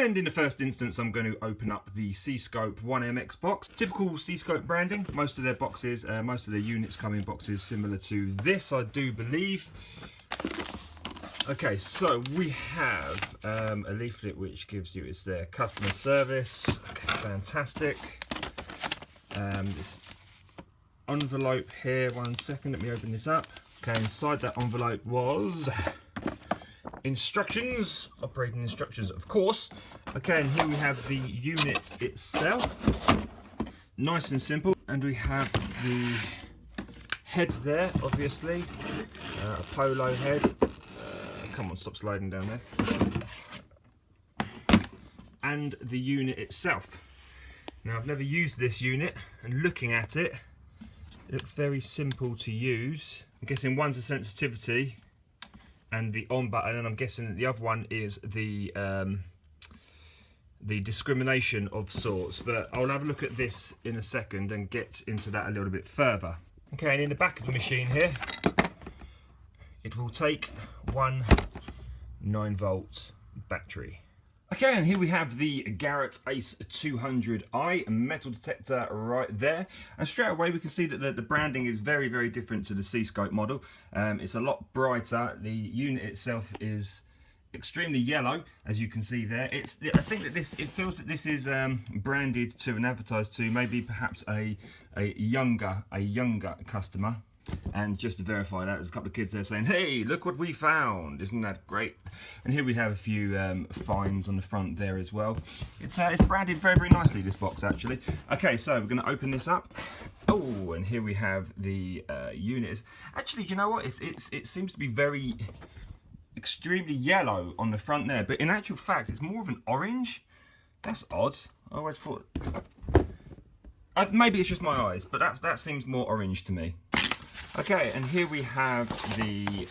And in the first instance, I'm going to open up the C.SCOPE 1MX box. Typical C.SCOPE branding. Most of their boxes, most of their units come in boxes similar to this, I do believe. Okay, so we have a leaflet which gives you, it's their customer service. Okay, fantastic. This envelope here, one second, let me open this up. Okay, inside that envelope was instructions, operating instructions, of course. Okay, and here we have the unit itself. Nice and simple. And we have the head there, obviously. A polo head. Come on, stop sliding down there. And the unit itself. Now, I've never used this unit, and looking at it, it looks very simple to use. I'm guessing one's a sensitivity and the on button, and I'm guessing the other one is the discrimination of sorts, but I'll have a look at this in a second and get into that a little bit further. Okay, and in the back of the machine here, it will take one 9-volt battery. Okay, and here we have the Garret Ace 200i metal detector right there. And straight away we can see that the branding is very, very different to the C.SCOPE model. It's a lot brighter. The unit itself is extremely yellow, as you can see there. I think that it feels that this is branded to and advertised to maybe perhaps a younger customer. And just to verify that, there's a couple of kids there saying, "Hey, look what we found! Isn't that great?" And here we have a few fines on the front there as well. It's branded very, very nicely, this box actually. Okay, so we're going to open this up. Oh, and here we have the unit. Actually, do you know what? It seems to be very extremely yellow on the front there, but in actual fact, it's more of an orange. That's odd. I always thought maybe it's just my eyes, but that seems more orange to me. Okay, and here we have the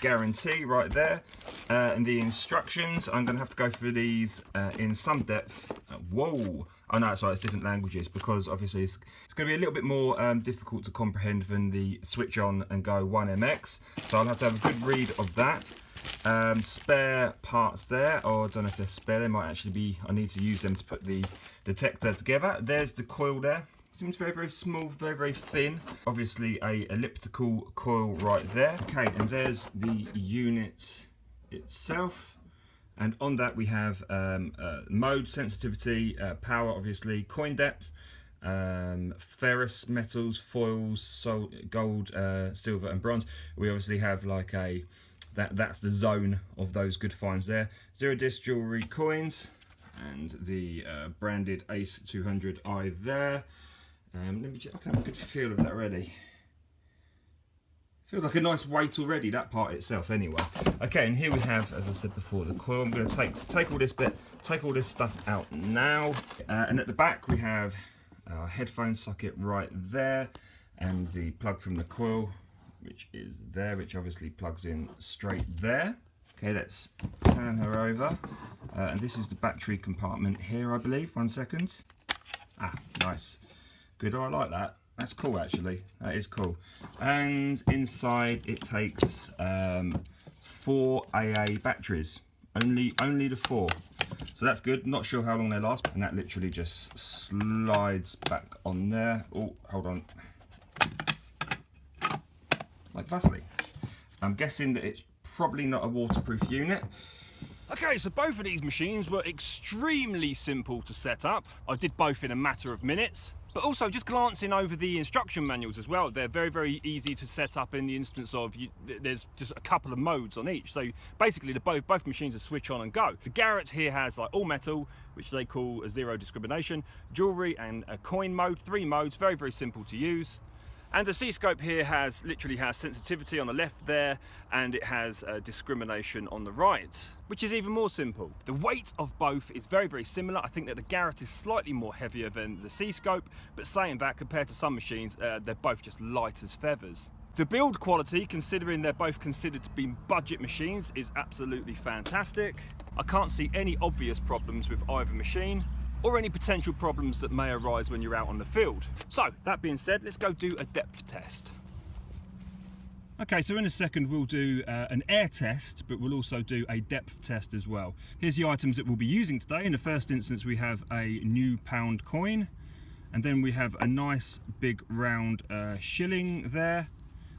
guarantee right there, and the instructions. I'm going to have to go through these in some depth. Whoa! Oh no, that's right, it's different languages, because obviously it's going to be a little bit more difficult to comprehend than the switch on and go 1MX. So I'll have to have a good read of that. Spare parts there, or I don't know if they're spare, they might actually be, I need to use them to put the detector together. There's the coil there. Seems very, very small, very, very thin. Obviously a elliptical coil right there. Okay, and there's the unit itself. And on that we have mode, sensitivity, power obviously, coin depth, ferrous metals, foils, gold, silver and bronze. We obviously have like that's the zone of those good finds there. 0 disc jewelry coins and the branded Ace 200i there. I can have a good feel of that already. Feels like a nice weight already, that part itself anyway. Okay, and here we have, as I said before, the coil. I'm going to take all this stuff out now. And at the back we have our headphone socket right there, and the plug from the coil, which is there, which obviously plugs in straight there. Okay, let's turn her over. And this is the battery compartment here, I believe. 1 second. Ah, nice. Good, I like that. That's cool actually, that is cool. And inside it takes 4 AA batteries, only the 4. So that's good, not sure how long they last. And that literally just slides back on there. Oh, hold on. Like Vaseline. I'm guessing that it's probably not a waterproof unit. Okay, so both of these machines were extremely simple to set up. I did both in a matter of minutes. But also, just glancing over the instruction manuals as well, they're very, very easy to set up in the instance of, there's just a couple of modes on each. So basically, both machines are switch on and go. The Garret here has like all metal, which they call a 0 discrimination, jewelry and a coin mode, 3 modes, very, very simple to use. And the C.SCOPE here literally has sensitivity on the left there, and it has discrimination on the right, which is even more simple. The weight of both is very, very similar. I think that the Garret is slightly more heavier than the C.SCOPE, but saying that, compared to some machines, they're both just light as feathers. The build quality, considering they're both considered to be budget machines, is absolutely fantastic. I can't see any obvious problems with either machine, or any potential problems that may arise when you're out on the field. So, that being said, let's go do a depth test. Okay, so in a second we'll do an air test, but we'll also do a depth test as well. Here's the items that we'll be using today. In the first instance we have a new pound coin, and then we have a nice big round shilling there,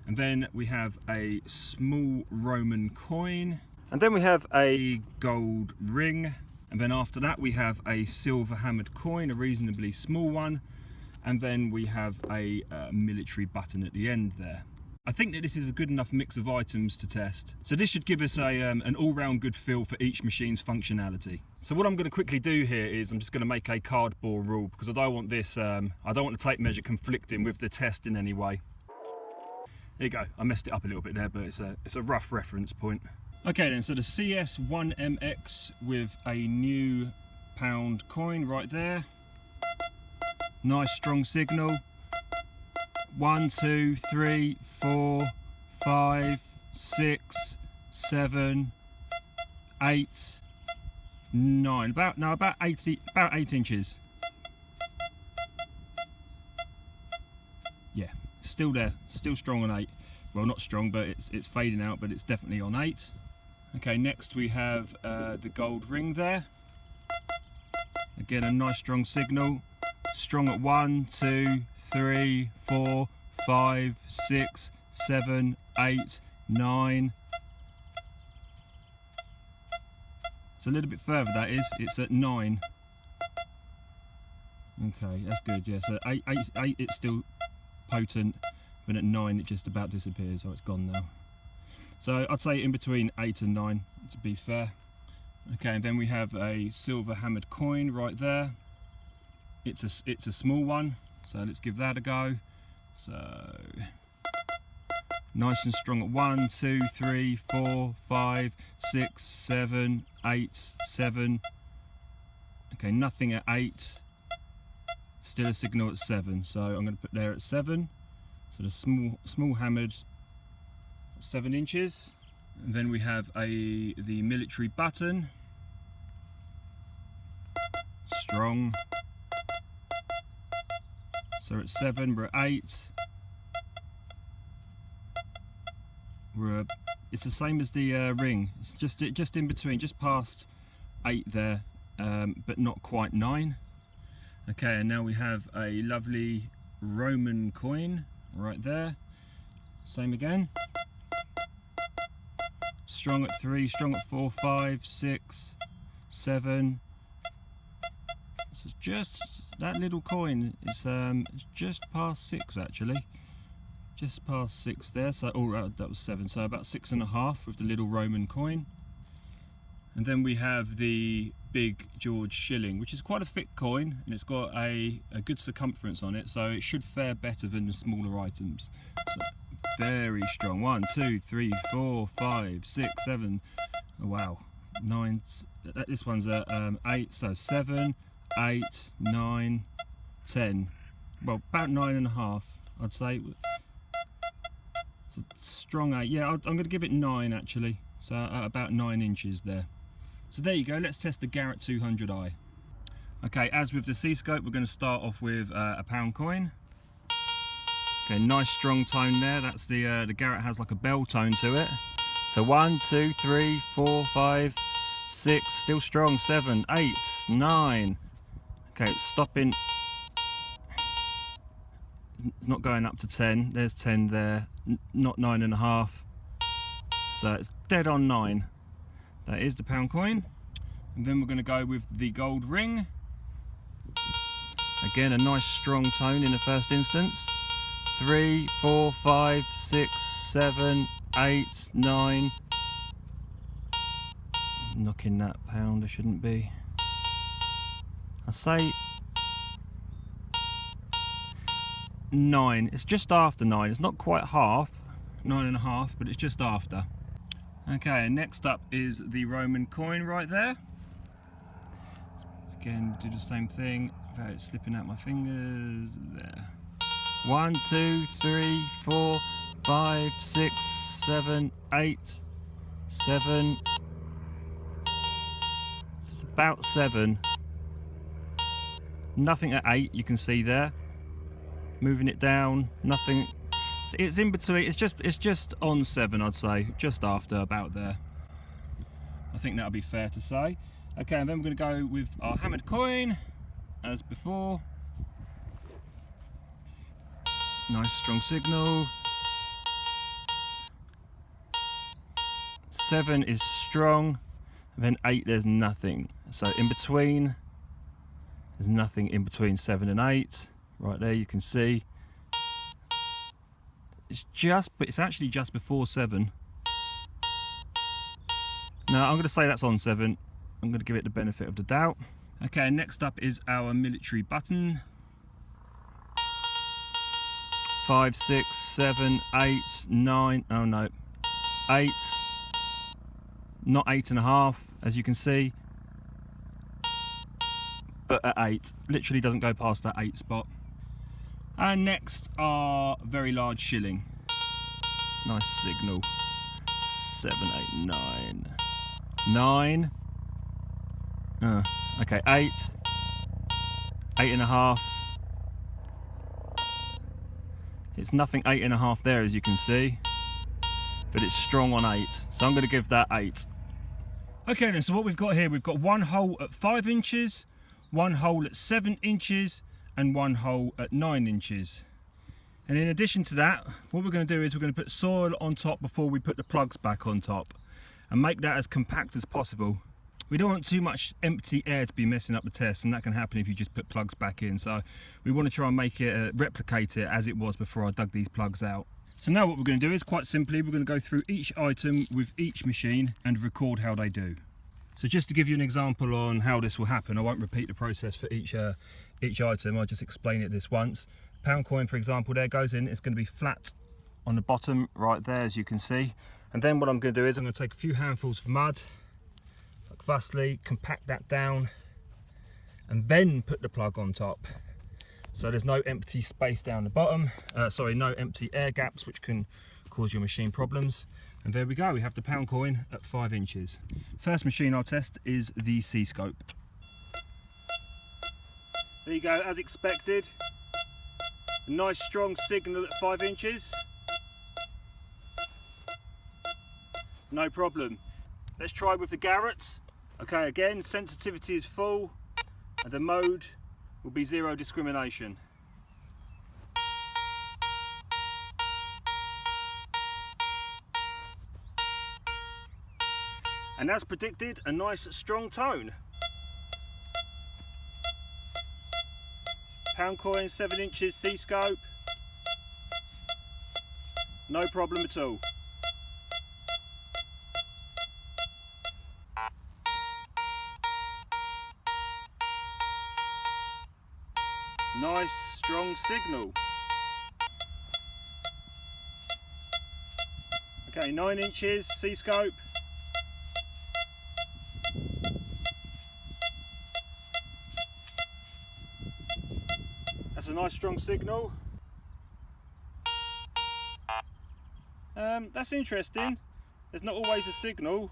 and then we have a small Roman coin, and then we have a gold ring, and then after that we have a silver hammered coin, a reasonably small one, and then we have a military button at the end there. I think that this is a good enough mix of items to test. So this should give us an all-round good feel for each machine's functionality. So what I'm going to quickly do here is I'm just going to make a cardboard rule, because I don't want this, I don't want the tape measure conflicting with the test in any way. There you go, I messed it up a little bit there, but it's a rough reference point. Okay then, so the CS 1MX with a new pound coin right there. Nice strong signal. 1, 2, 3, 4, 5, 6, 7, 8, 9. About 8 inches. Yeah, still there, still strong on 8. Well, not strong, but it's fading out, but it's definitely on 8. Okay, next we have the gold ring there. Again, a nice strong signal. Strong at 1, 2, 3, 4, 5, 6, 7, 8, 9. It's a little bit further, that is. It's at 9. Okay, that's good. Yeah, so 8 it's still potent, but at 9 it just about disappears. Oh, it's gone now. So I'd say in between 8 and 9, to be fair. Okay, and then we have a silver hammered coin right there. It's a small one, so let's give that a go. So nice and strong at 1, 2, 3, 4, 5, 6, 7, 8, 7. Okay, nothing at 8. Still a signal at 7. So I'm going to put there at 7. So the small hammered 7 inches. And then we have the military button. Strong. So at 7, we're at 8. It's the same as the ring. It's just in between, just past 8 there, but not quite 9. Okay, and now we have a lovely Roman coin right there. Same again. Strong at 3, strong at 4, 5, 6, 7. So just that little coin is just past 6 actually. Just past 6 there. So that was 7. So about 6.5 with the little Roman coin. And then we have the big George shilling, which is quite a thick coin, and it's got a good circumference on it, so it should fare better than the smaller items. So very strong. 1, 2, 3, 4, 5, 6, 7. Oh, wow. 9. This one's at 8. So 7, 8, 9, 10. Well, about 9.5, I'd say. It's a strong 8. Yeah, I'm going to give it 9 actually. So about 9 inches there. So there you go, let's test the Garret 200i. Okay, as with the C.SCOPE, we're going to start off with a pound coin. Okay, nice strong tone there. That's the Garret has like a bell tone to it. So 1, 2, 3, 4, 5, 6, still strong, 7, 8, 9. Okay, it's stopping. It's not going up to 10. There's 10 there, not 9.5. So it's dead on 9. That is the pound coin. And then we're going to go with the gold ring. Again, a nice strong tone in the first instance. 3, 4, 5, 6, 7, 8, 9. Knocking that pound, I shouldn't be. I say 9. It's just after 9. It's not quite half, 9.5, but it's just after. Okay, and next up is the Roman coin right there. Again, do the same thing without it slipping out my fingers. There. 1, 2, 3, 4, 5, 6, 7, 8, 7. It's about 7. Nothing at 8, you can see there. Moving it down, nothing. It's in between. It's just on 7, I'd say, just after, about there. I think that'll be fair to say. Okay, and then we're going to go with our hammered coin as before. Nice strong signal. 7 is strong, and then 8 there's nothing. So in between, there's nothing in between 7 and 8. Right there you can see. It's actually just before 7. No, I'm going to say that's on 7. I'm going to give it the benefit of the doubt. Okay, next up is our military button. 5, 6, 7, 8, 9. Oh no, 8. Not 8.5, as you can see. But at 8, literally doesn't go past that 8 spot. And next, our very large shilling. Nice signal. 7, 8, 9. 9. Okay, 8. 8.5. It's nothing 8.5 there, as you can see. But it's strong on 8. So I'm going to give that 8. Okay then, so what we've got here, we've got one hole at 5 inches, one hole at 7 inches, and one hole at 9 inches. And in addition to that, what we're going to do is we're going to put soil on top before we put the plugs back on top, and make that as compact as possible. We don't want too much empty air to be messing up the test, and that can happen if you just put plugs back in. So we want to try and make it, replicate it as it was before I dug these plugs out. So now what we're going to do is, quite simply, we're going to go through each item with each machine and record how they do. So just to give you an example on how this will happen, I won't repeat the process for each item, I'll just explain it this once. Pound coin, for example, there goes in, it's going to be flat on the bottom right there, as you can see. And then what I'm going to do is I'm going to take a few handfuls of mud, like thusly, compact that down, and then put the plug on top. So there's no empty space down the bottom, no empty air gaps which can cause your machine problems. And there we go, we have the pound coin at 5 inches. First machine I'll test is the C.SCOPE. There you go, as expected. A nice strong signal at 5 inches. No problem. Let's try with the Garret. Okay, again, sensitivity is full, and the mode will be 0 discrimination. And as predicted, a nice strong tone. Pound coin, 7 inches, C.SCOPE. No problem at all. Nice strong signal. Okay, 9 inches, C.SCOPE. That's a nice strong signal. That's interesting. There's not always a signal.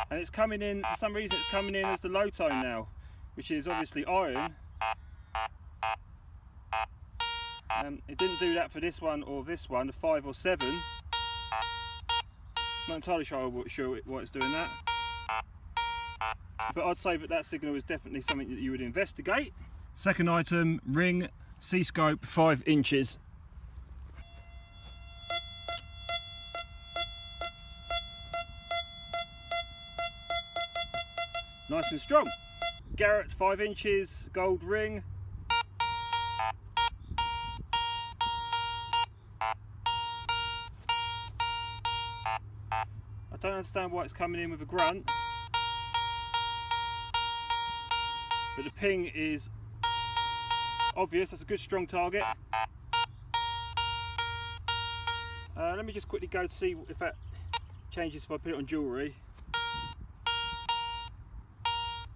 And it's coming in, for some reason it's coming in as the low tone now, which is obviously iron. It didn't do that for this one or this one, the 5 or 7. Not entirely sure why it's doing that. But I'd say that signal is definitely something that you would investigate. Second item, ring, C.SCOPE, 5 inches. Nice and strong. Garret, 5 inches, gold ring. I don't understand why it's coming in with a grunt, but the ping is obvious. That's a good strong target. Let me just quickly go to see if that changes if I put it on jewellery.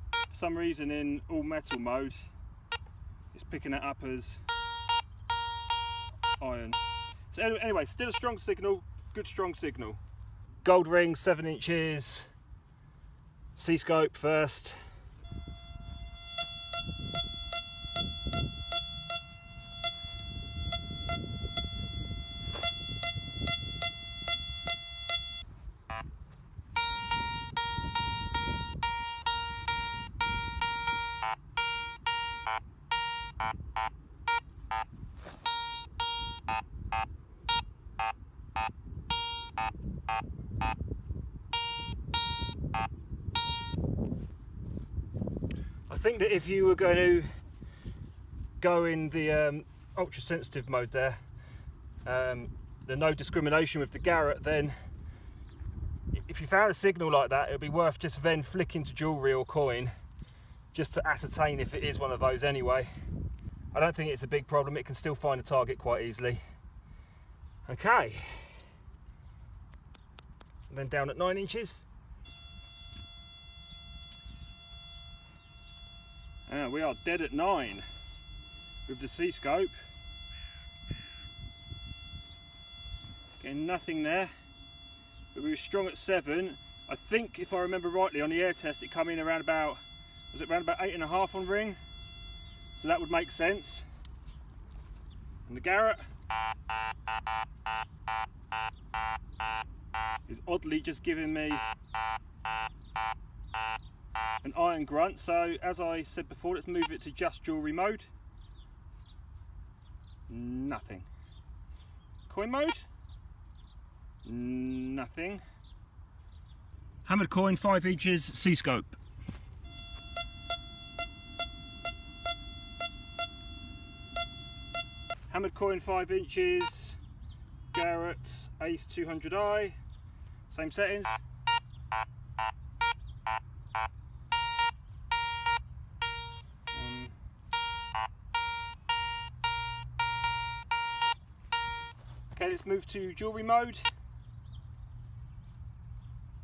For some reason in all metal mode it's picking that up as iron. So anyway, still a strong signal, good strong signal. Gold ring, 7 inches, C.SCOPE first. I think that if you were going to go in the ultra sensitive mode there, the no discrimination with the Garret, then if you found a signal like that, it would be worth just then flicking to jewellery or coin just to ascertain if it is one of those anyway. I don't think it's a big problem, it can still find a target quite easily. Okay, and then down at 9 inches. We are dead at 9 with the C.SCOPE. Getting nothing there, but we were strong at 7. I think, if I remember rightly, on the air test it came in around about, was it around about 8.5 on ring? So that would make sense. And the Garret is oddly just giving me an iron grunt. So as I said before, let's move it to just jewellery mode. Nothing. Coin mode. Nothing. Hammered coin, 5 inches, C.SCOPE. Hammered coin, 5 inches, Garret Ace 200i, same settings. Okay, let's move to jewellery mode.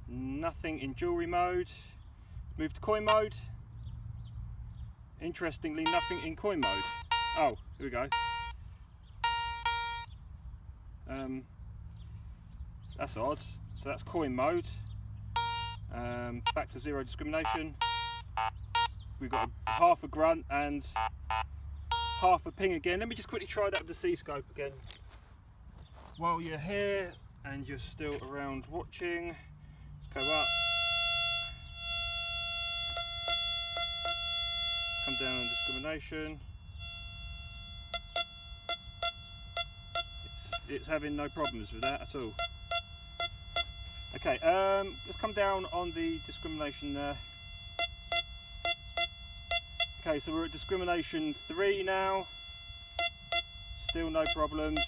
Nothing in jewellery mode. Move to coin mode. Interestingly, nothing in coin mode. Oh, here we go. That's odd. So that's coin mode. Back to zero discrimination. We've got half a grunt and half a ping again. Let me just quickly try that with the C.SCOPE again. While you're here and you're still around watching, let's go up. Come down on discrimination. It's having no problems with that at all. Okay, let's come down on the discrimination there. Okay, so we're at discrimination 3 now. Still no problems.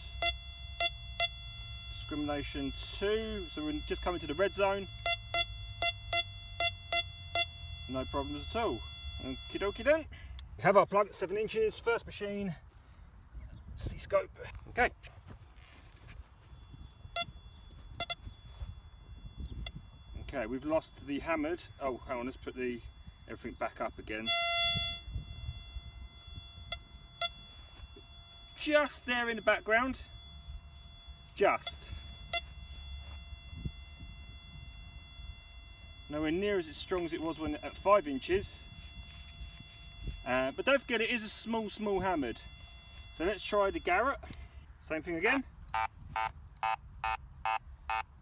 Discrimination 2, so we're just coming to the red zone. No problems at all. Okie dokie then. We have our plug at 7 inches, first machine, C.SCOPE. Okay. Okay, we've lost the hammered. Oh, hang on, let's put everything back up again. Just there in the background. Just. Nowhere near as strong as it was when at 5 inches. But don't forget, it is a small hammered. So let's try the Garret. Same thing again.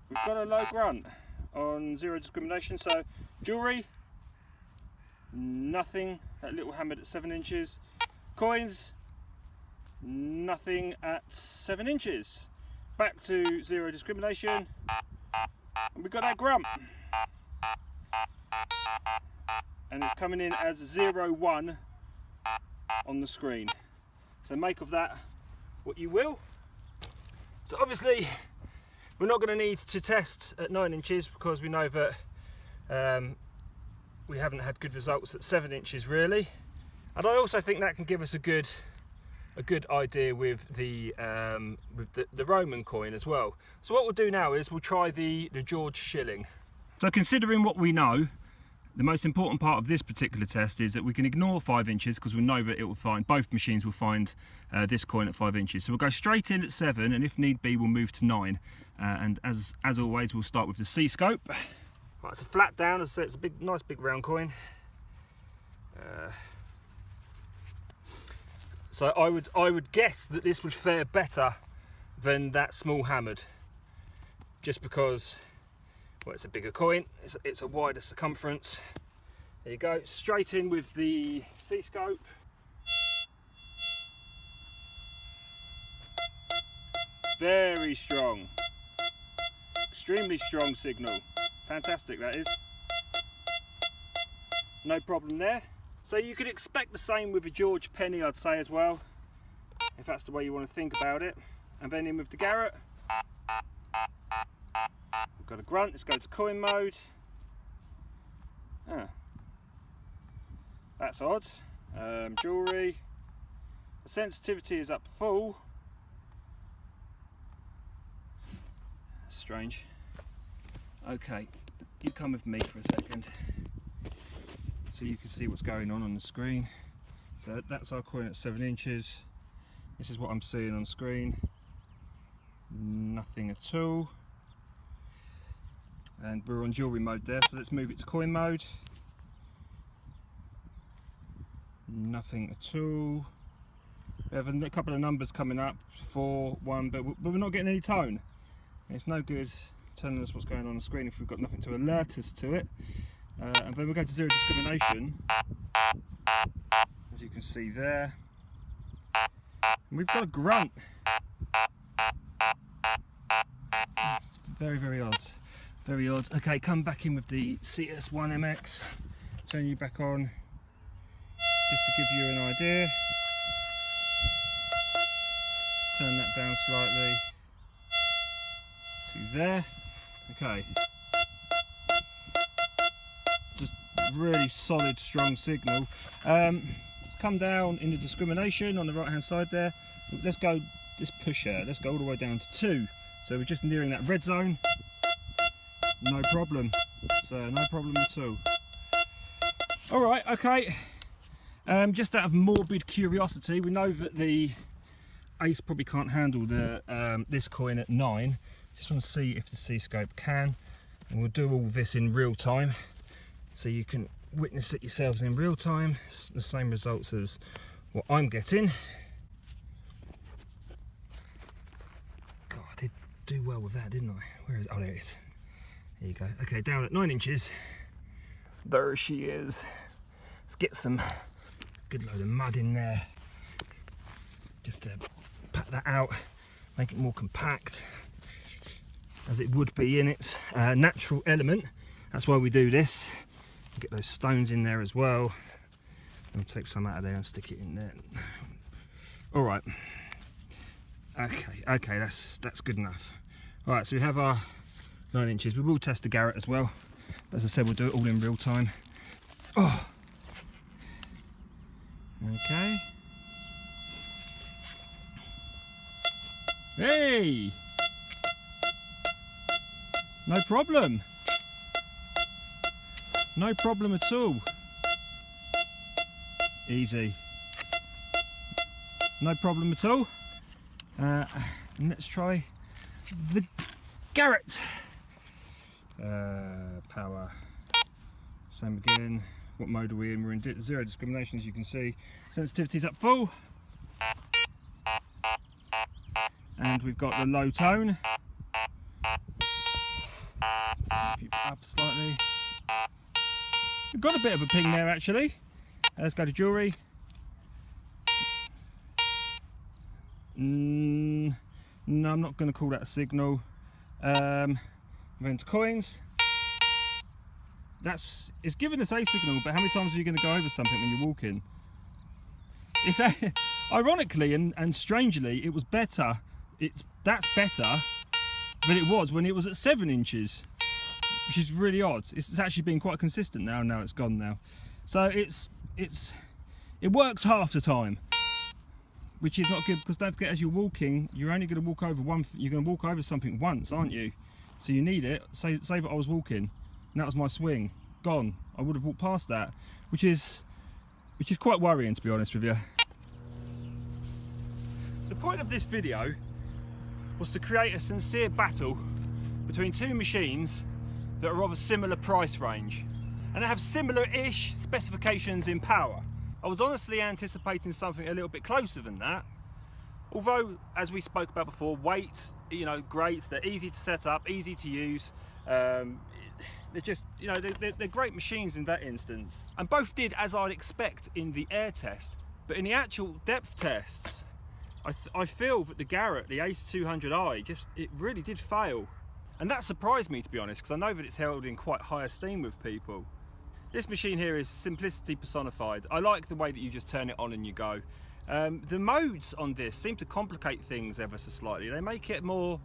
We've got a low grunt on zero discrimination. So jewellery, nothing. That little hammered at 7 inches. Coins, nothing at 7 inches. Back to zero discrimination. And we've got that grunt. And it's coming in as 0-1 on the screen. So make of that what you will. So obviously we're not going to need to test at 9 inches because we know that we haven't had good results at 7 inches really. And I also think that can give us a good idea with the Roman coin as well. So what we'll do now is we'll try the George shilling. So considering what we know, the most important part of this particular test is that we can ignore 5 inches because we know that it will find, both machines will find this coin at 5 inches. So we'll go straight in at 7, and if need be we'll move to 9. And as always we'll start with the C.SCOPE. Right, it's a flat down, as I said, it's a nice big round coin. So I would guess that this would fare better than that small hammered, just because, well, it's a bigger coin, it's a wider circumference. There you go, straight in with the C.SCOPE. Very strong. Extremely strong signal. Fantastic that is. No problem there. So you could expect the same with a George Penny, I'd say, as well, if that's the way you want to think about it. And then in with the Garret, we've got a grunt. Let's go to coin mode. That's odd. Jewellery. The sensitivity is up full. Strange. Okay, you come with me for a second so you can see what's going on the screen. So that's our coin at 7 inches. This is what I'm seeing on screen. Nothing at all. And we're on jewellery mode there, so let's move it to coin mode. Nothing at all. We have a couple of numbers coming up, 4, 1, but we're not getting any tone. It's no good telling us what's going on the screen if we've got nothing to alert us to it. And then we'll go to zero discrimination, as you can see there. And we've got a grunt. It's very, very odd. Very odd. Okay, come back in with the CS 1MX. Turn you back on, just to give you an idea. Turn that down slightly to there. Okay. Just really solid, strong signal. Let's come down in the discrimination on the right hand side there. Let's go, just push her. Let's go all the way down to 2. So we're just nearing that red zone. No problem. So no problem at all. Alright, okay. Just out of morbid curiosity, we know that the Ace probably can't handle the this coin at 9. Just want to see if the C.SCOPE can, and we'll do all this in real time so you can witness it yourselves in real time. It's the same results as what I'm getting. God, I did do well with that, didn't I? Where is it? Oh, there it is. There you go. Okay, down at 9 inches. There she is. Let's get some good load of mud in there just to pat that out, make it more compact, as it would be in its natural element. That's why we do this. Get those stones in there as well. I'll take some out of there and stick it in there. All right. Okay, that's good enough. All right, so we have our 9 inches. We will test the Garret as well. As I said, we'll do it all in real time. Oh. Okay. Hey! No problem. No problem at all. Easy. No problem at all. And let's try the Garret. Power. Same again. What mode are we in? We're in zero discrimination, as you can see. Sensitivity's up full. And we've got the low tone. Up slightly. We've got a bit of a ping there actually. Let's go to jewellery. No, I'm not going to call that a signal. Then to coins. It's giving us a signal, but how many times are you going to go over something when you're walking? It's ironically and strangely, it was better. That's better than it was when it was at 7 inches, which is really odd. It's actually been quite consistent now. Now it's gone now, so it works half the time, which is not good, because don't forget, as you're walking, you're only going to walk over you're going to walk over something once, aren't you? So you need it. Say that I was walking, and that was my swing gone. I would have walked past that, which is quite worrying, to be honest with you. The point of this video was to create a sincere battle between two machines that are of a similar price range and have similar-ish specifications in power. I was honestly anticipating something a little bit closer than that, although, as we spoke about before, weight, great. They're easy to set up, easy to use. They're just, they're great machines in that instance, and both did as I'd expect in the air test. But in the actual depth tests, I feel that the Garret, the Ace 200i, it really did fail. And that surprised me, to be honest, because I know that it's held in quite high esteem with people. This machine here is simplicity personified. I like the way that you just turn it on and you go. The modes on this seem to complicate things ever so slightly. They make it more...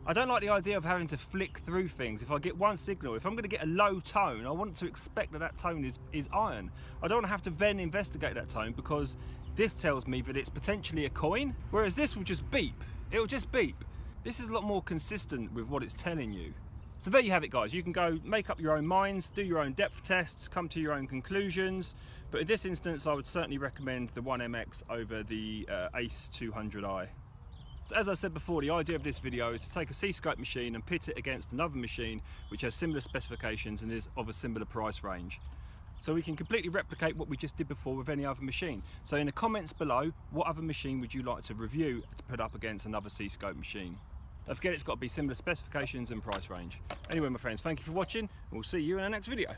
I don't like the idea of having to flick through things. If I get one signal, if I'm going to get a low tone, I want to expect that that tone is iron. I don't want to have to then investigate that tone, because this tells me that it's potentially a coin, whereas this will just beep. It'll just beep. This is a lot more consistent with what it's telling you. So there you have it, guys. You can go make up your own minds, do your own depth tests, come to your own conclusions. But in this instance, I would certainly recommend the 1MX over the Ace 200i. So as I said before, the idea of this video is to take a C.SCOPE machine and pit it against another machine which has similar specifications and is of a similar price range. So we can completely replicate what we just did before with any other machine. So in the comments below, what other machine would you like to review to put up against another C.SCOPE machine? Don't forget, it's got to be similar specifications and price range. Anyway, my friends, thank you for watching, and we'll see you in our next video.